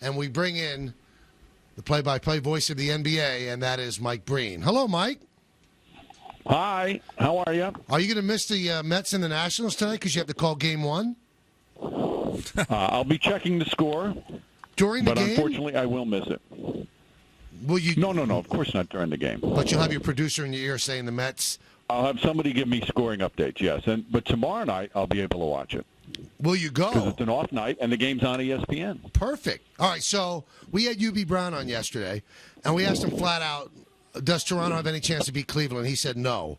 and we bring in the play-by-play voice of the NBA, and that is Mike Breen. Hello, Mike. Hi. How are you? Are you going to miss the Mets and the Nationals tonight because you have to call Game 1? I'll be checking the score. During the game? But unfortunately, I will miss it. Will you? No. Of course not during the game. But you'll have your producer in your ear saying the Mets. I'll have somebody give me scoring updates, yes. But tomorrow night, I'll be able to watch it. Will you go? Because it's an off night, and the game's on ESPN. Perfect. All right, so we had UB Brown on yesterday, and we asked him flat out, does Toronto have any chance to beat Cleveland? He said no.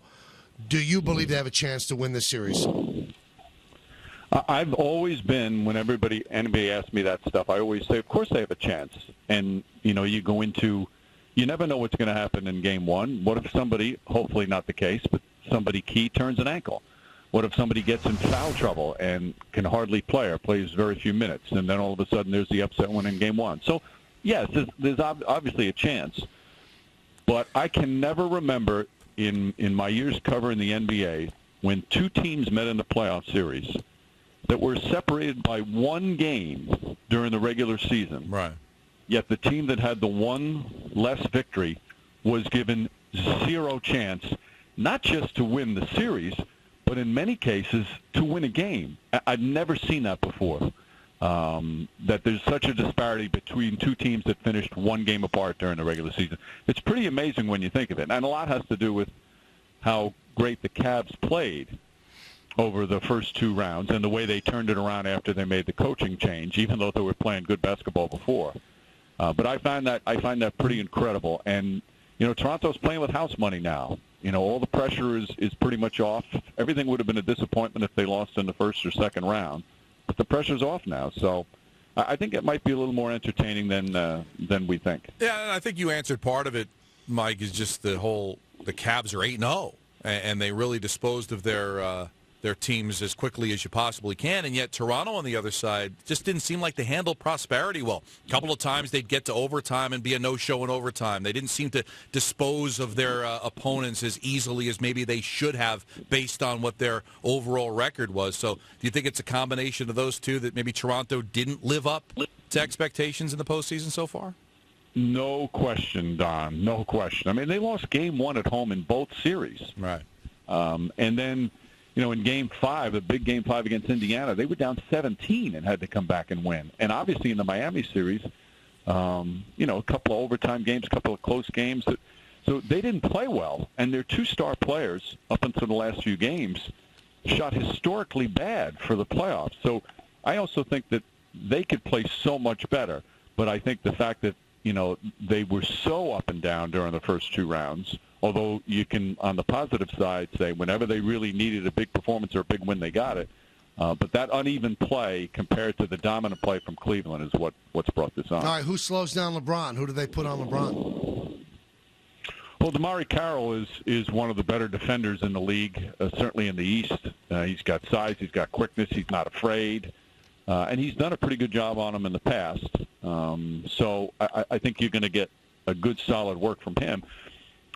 Do you believe they have a chance to win this series? I've always been, when anybody asks me that stuff, I always say, of course they have a chance. And, you go into, you never know what's going to happen in Game 1. What if somebody, hopefully not the case, but somebody key turns an ankle? What if somebody gets in foul trouble and can hardly play or plays very few minutes, and then all of a sudden there's the upset win in Game 1? So, yes, there's obviously a chance. But I can never remember in my years covering the NBA when two teams met in the playoff series that were separated by one game during the regular season. Right. Yet the team that had the one less victory was given zero chance, not just to win the series, but in many cases to win a game. I've never seen that before, that there's such a disparity between two teams that finished one game apart during the regular season. It's pretty amazing when you think of it. And a lot has to do with how great the Cavs played over the first two rounds and the way they turned it around after they made the coaching change, even though they were playing good basketball before. But I find that pretty incredible. And, Toronto's playing with house money now. All the pressure is pretty much off. Everything would have been a disappointment if they lost in the first or second round. But the pressure's off now. So I think it might be a little more entertaining than we think. Yeah, and I think you answered part of it, Mike, is just the Cavs are 8-0, and they really disposed of their teams as quickly as you possibly can, and yet Toronto on the other side just didn't seem like they handled prosperity well. A couple of times they'd get to overtime and be a no-show in overtime. They didn't seem to dispose of their opponents as easily as maybe they should have based on what their overall record was. So do you think it's a combination of those two that maybe Toronto didn't live up to expectations in the postseason so far? No question, Don. No question. I mean, they lost Game 1 at home in both series. Right. And then, in Game 5, the big Game 5 against Indiana, they were down 17 and had to come back and win. And obviously in the Miami series, a couple of overtime games, a couple of close games. So they didn't play well. And their two star players, up until the last few games, shot historically bad for the playoffs. So I also think that they could play so much better. But I think the fact that, they were so up and down during the first two rounds, although you can, on the positive side, say whenever they really needed a big performance or a big win, they got it. But that uneven play compared to the dominant play from Cleveland is what's brought this on. All right, who slows down LeBron? Who do they put on LeBron? Well, DeMarre Carroll is one of the better defenders in the league, certainly in the East. He's got size, he's got quickness, he's not afraid. And he's done a pretty good job on him in the past. So I think you're going to get a good, solid work from him.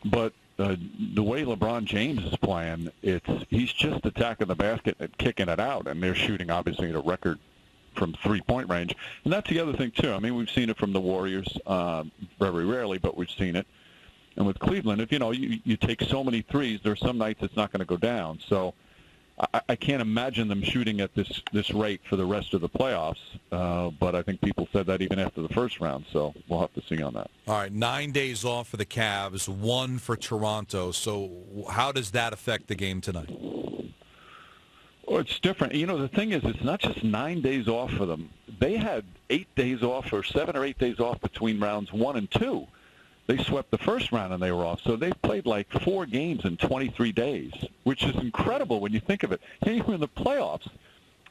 But the way LeBron James is playing, he's just attacking the basket and kicking it out, and they're shooting, obviously, at a record from three-point range. And that's the other thing, too. I mean, we've seen it from the Warriors very rarely, but we've seen it. And with Cleveland, if you take so many threes, there are some nights it's not going to go down. So I can't imagine them shooting at this rate for the rest of the playoffs, but I think people said that even after the first round, so we'll have to see on that. All right, 9 days off for the Cavs, 1 for Toronto. So how does that affect the game tonight? Well, it's different. The thing is, it's not just 9 days off for them. They had 8 days off or 7 or 8 days off between rounds 1 and 2. They swept the first round and they were off. So they played like 4 games in 23 days, which is incredible when you think of it. Here you were in the playoffs,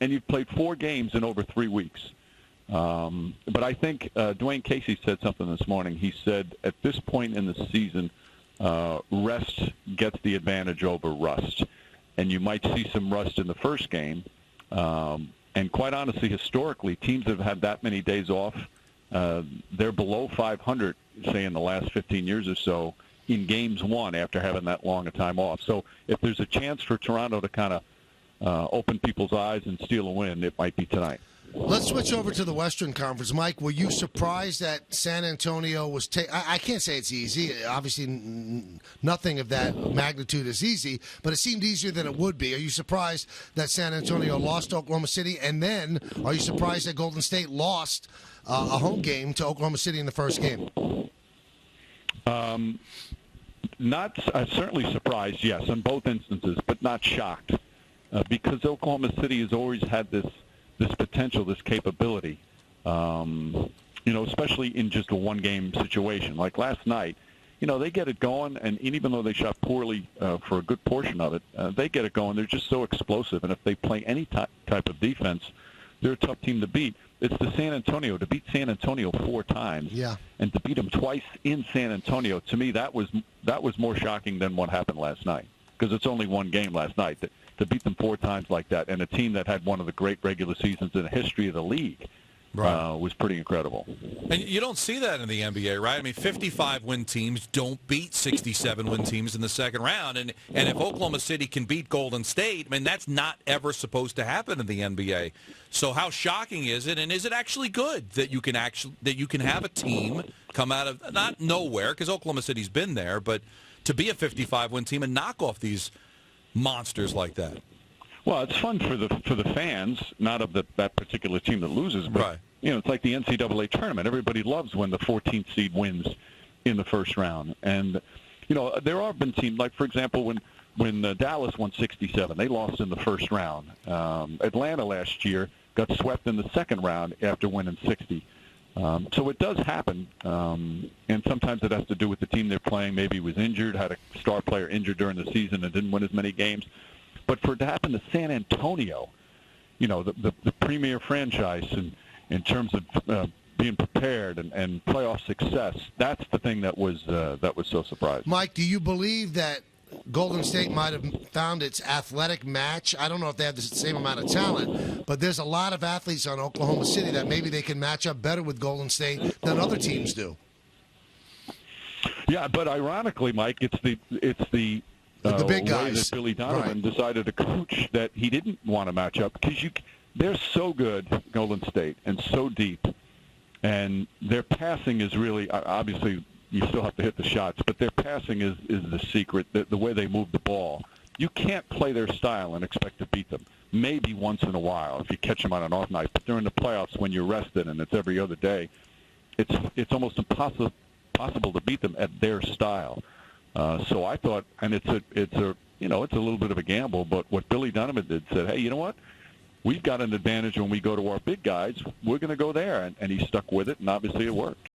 and you've played 4 games in over 3 weeks. But I think Dwayne Casey said something this morning. He said at this point in the season, rest gets the advantage over rust. And you might see some rust in the first game. And quite honestly, historically, teams that have had that many days off, they're below 500, say, in the last 15 years or so in games won after having that long a time off. So if there's a chance for Toronto to kind of open people's eyes and steal a win, it might be tonight. Let's switch over to the Western Conference. Mike, were you surprised that San Antonio was I can't say it's easy. Obviously, nothing of that magnitude is easy, but it seemed easier than it would be. Are you surprised that San Antonio lost to Oklahoma City? And then, are you surprised that Golden State lost a home game to Oklahoma City in the first game? Not certainly surprised, yes, in both instances, but not shocked, because Oklahoma City has always had this potential, this capability, especially in just a one-game situation. Like last night, they get it going, and even though they shot poorly for a good portion of it, they get it going. They're just so explosive, and if they play any type of defense, they're a tough team to beat. It's to beat San Antonio 4 times, and to beat them twice in San Antonio. To me, that was more shocking than what happened last night, because it's only one game last night. To beat them 4 times like that, and a team that had one of the great regular seasons in the history of the league, was pretty incredible. And you don't see that in the NBA, right? I mean, 55-win teams don't beat 67-win teams in the second round. And if Oklahoma City can beat Golden State, I mean, that's not ever supposed to happen in the NBA. So how shocking is it? And is it actually good that you can have a team come out of not nowhere, because Oklahoma City's been there, but to be a 55-win team and knock off these monsters like that? Well, it's fun for the fans, not of that particular team that loses, but it's like the NCAA tournament. Everybody loves when the 14th seed wins in the first round. And there have been teams, like for example when Dallas won 67, they lost in the first round. Atlanta last year got swept in the second round after winning 60. So it does happen, and sometimes it has to do with the team they're playing. Maybe was injured, had a star player injured during the season and didn't win as many games. But for it to happen to San Antonio, the premier franchise in terms of being prepared and playoff success, that's the thing that was so surprising. Mike, do you believe that Golden State might have found its athletic match? I don't know if they have the same amount of talent, but there's a lot of athletes on Oklahoma City that maybe they can match up better with Golden State than other teams do. Yeah, but ironically, Mike, it's the big guys. Way that Billy Donovan decided to coach that he didn't want to match up, because they're so good, Golden State, and so deep, and their passing is really, obviously you still have to hit the shots, but their passing is the secret, the way they move the ball. You can't play their style and expect to beat them. Maybe once in a while if you catch them on an off night, but during the playoffs when you're rested and it's every other day, it's almost impossible to beat them at their style. So I thought, and it's a little bit of a gamble, but what Billy Donovan did said, hey, you know what? We've got an advantage when we go to our big guys. We're going to go there, and he stuck with it, and obviously it worked.